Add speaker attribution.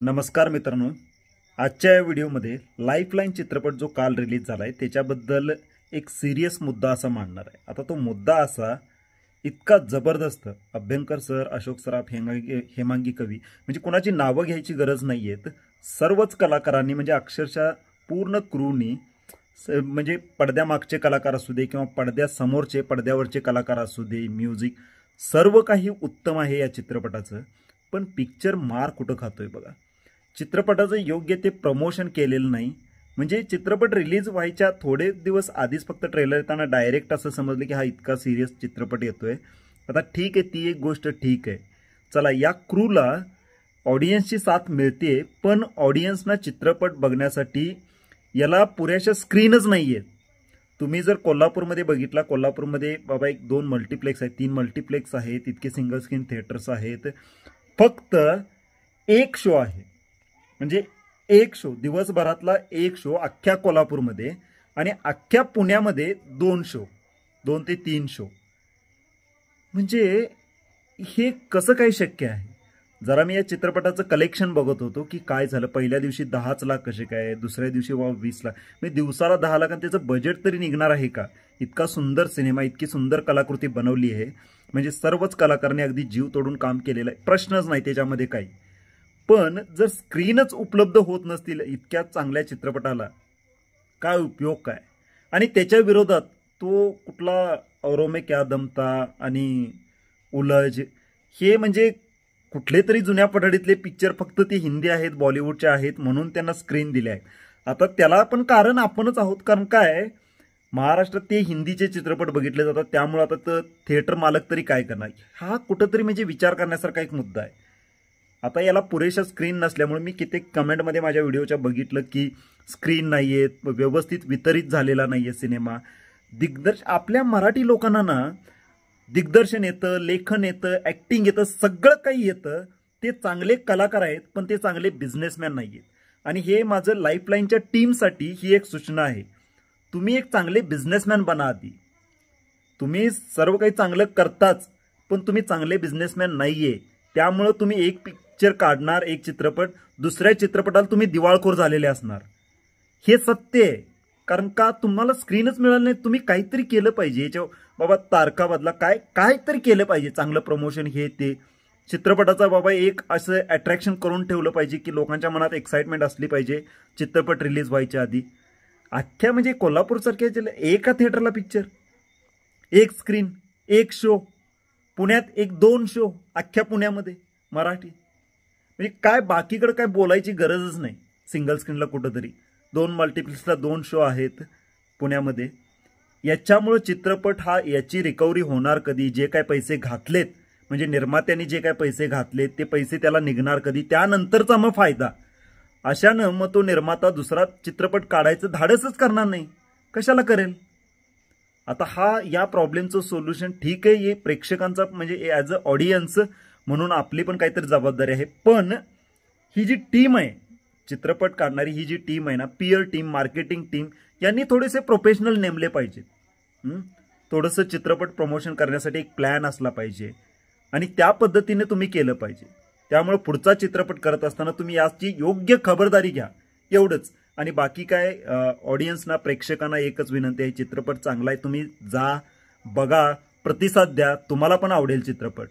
Speaker 1: नमस्कार मित्रांनो, आजच्या या व्हिडिओमध्ये लाईफलाईन चित्रपट जो काल रिलीज झाला आहे त्याच्याबद्दल एक सिरियस मुद्दा असा मांडणार आहे। आता तो मुद्दा असा इतका जबरदस्त, अभ्यंकर सर, अशोक सराफ, हेमांगी कवी म्हणजे कोणाची नावं घ्यायची गरज नाही आहेत। सर्वच कलाकारांनी म्हणजे अक्षरशः पूर्ण क्रूनी म्हणजे पडद्यामागचे कलाकार असू दे किंवा पडद्यासमोरचे पडद्यावरचे कलाकार असू दे, म्युझिक सर्व काही उत्तम आहे या चित्रपटाचं। पण पिक्चर मार कुठं खातोय बघा। चित्रपटाचं योग्य ते प्रमोशन केलेलं नाही। म्हणजे चित्रपट रिलीज व्हायच्या थोडे दिवस आधीच फक्त ट्रेलर येताना डायरेक्ट असं समजलं की हा इतका सिरियस चित्रपट येतोय। आता ठीक आहे, ती एक गोष्ट ठीक आहे, चला या क्रूला ऑडियन्सची साथ मिळते, पण ऑडियन्सना चित्रपट बघण्यासाठी याला पुरेशा स्क्रीनच नाही आहेत। तुम्ही जर कोल्हापूरमध्ये बघितला, कोल्हापूरमध्ये बाबा 1-2 मल्टीप्लेक्स आहेत, 3 मल्टीप्लेक्स आहेत, इतके सिंगल स्क्रीन थिएटर्स आहेत, फक्त एक शो आहे, म्हणजे एक शो, दिवसभरातला एक शो अख्ख्या कोल्हापूरमध्ये, आणि अख्ख्या पुण्यामध्ये 2 शो, 2 ते 3 शो। म्हणजे हे कसं काय शक्य आहे? जरा मी या चित्रपटाचं कलेक्शन बघत होतो की काय झालं। पहिल्या दिवशी 10 लाख कसे काय, दुसऱ्या दिवशी 20 लाख, म्हणजे दिवसाला 10 लाख, आणि त्याचं बजेट तरी निघणार आहे का? इतका सुंदर सिनेमा, इतकी सुंदर कलाकृती बनवली आहे, म्हणजे सर्वच कलाकारांनी अगदी जीव तोडून काम केलेलं आहे, प्रश्नच नाही त्याच्यामध्ये काही। पण जर स्क्रीनच उपलब्ध होत नसतील इतक्या चांगल्या चित्रपटाला, काय उपयोग काय? आणि त्याच्या विरोधात तो कुठला औरों में क्या दम था आणि उलझ, हे म्हणजे कुठले तरी जुन्या पठाडीतले पिक्चर, फक्त ते हिंदी आहेत, बॉलिवूडचे आहेत म्हणून त्यांना स्क्रीन दिले आहे। आता त्याला पण कारण आपणच आहोत, कारण काय, महाराष्ट्रात ते हिंदीचे चित्रपट बघितले जातात, त्यामुळे आता तर थिएटर मालक तरी काय करणार? हा कुठंतरी म्हणजे विचार करण्यासारखा एक मुद्दा आहे। आता याला पुरेशा स्क्रीन नसल्यामुळे मी कित्येक कमेंटमध्ये माझ्या व्हिडिओच्या बघितलं की स्क्रीन नाही आहे, व्यवस्थित वितरित झालेला नाही आहे सिनेमा। आपल्या मराठी लोकांना ना दिग्दर्शन येतं, लेखन येतं, ॲक्टिंग येतं, सगळं काही येतं, ते चांगले कलाकार आहेत, पण ते चांगले बिझनेसमॅन नाही आहेत। आणि हे माझं लाईफलाईनच्या टीमसाठी ही एक सूचना आहे, तुम्ही एक चांगले बिझनेसमॅन बना आधी। तुम्ही सर्व काही चांगलं करताच, पण तुम्ही चांगले बिझनेसमॅन नाहीये, त्यामुळे तुम्ही एक पिक्चर काढणार, एक चित्रपट, दुसऱ्या चित्रपटाला तुम्ही दिवाळखोर झालेले असणार, हे सत्य आहे। कारण का, तुम्हाला स्क्रीनच मिळालं नाही, तुम्ही काहीतरी केलं पाहिजे याच्या बाबा, तारका बदला, काहीतरी केलं पाहिजे, चांगलं प्रमोशन हे ते चित्रपटाचा बाबा एक असं अट्रॅक्शन करून ठेवलं पाहिजे की लोकांच्या मनात एक्साइटमेंट असली पाहिजे चित्रपट रिलीज व्हायच्या आधी। अख्ख्या म्हणजे कोल्हापूरसारख्या एका थिएटरला पिक्चर, एक स्क्रीन, एक शो, पुण्यात 1-2 शो अख्ख्या पुण्यामध्ये मराठी, म्हणजे काय बाकीकडे काय बोलायची गरजच नाही। सिंगल स्क्रीनला कुठंतरी 2 मल्टीप्लेक्सला 2 शो आहेत पुण्यामध्ये। याच्यामुळे चित्रपट हा याची रिकव्हरी होणार कधी? जे काय पैसे घातलेत, म्हणजे निर्मात्यांनी जे काय पैसे घातलेत ते पैसे त्याला निघणार कधी? त्यानंतरचा मग फायदा। अशानं मग तो निर्माता दुसरा चित्रपट काढायचं धाडसच करणार नाही, कशाला करेल? आता हा या प्रॉब्लेमचं सोल्युशन ठीक आहे, हे प्रेक्षकांचा म्हणजे ॲज अ ऑडियन्स म्हणून आपली पण काहीतरी जबाबदारी आहे। पण ही जी टीम आहे चित्रपट काढणारी, ही जी टीम आहे ना, पीआर टीम, मार्केटिंग टीम, यांनी थोडेसे प्रोफेशनल नेमले पाहिजेत। थोडंसं चित्रपट प्रमोशन करण्यासाठी एक प्लॅन असला पाहिजे, आणि त्या पद्धतीने तुम्ही केलं पाहिजे। त्यामुळे पुढचा चित्रपट करत असताना तुम्ही याची योग्य खबरदारी घ्या, एवढंच। आणि बाकी काय, ऑडियन्सना, प्रेक्षकांना एकच विनंती आहे, चित्रपट चांगला आहे, तुम्ही जा, बघा, प्रतिसाद द्या, तुम्हाला पण आवडेल चित्रपट।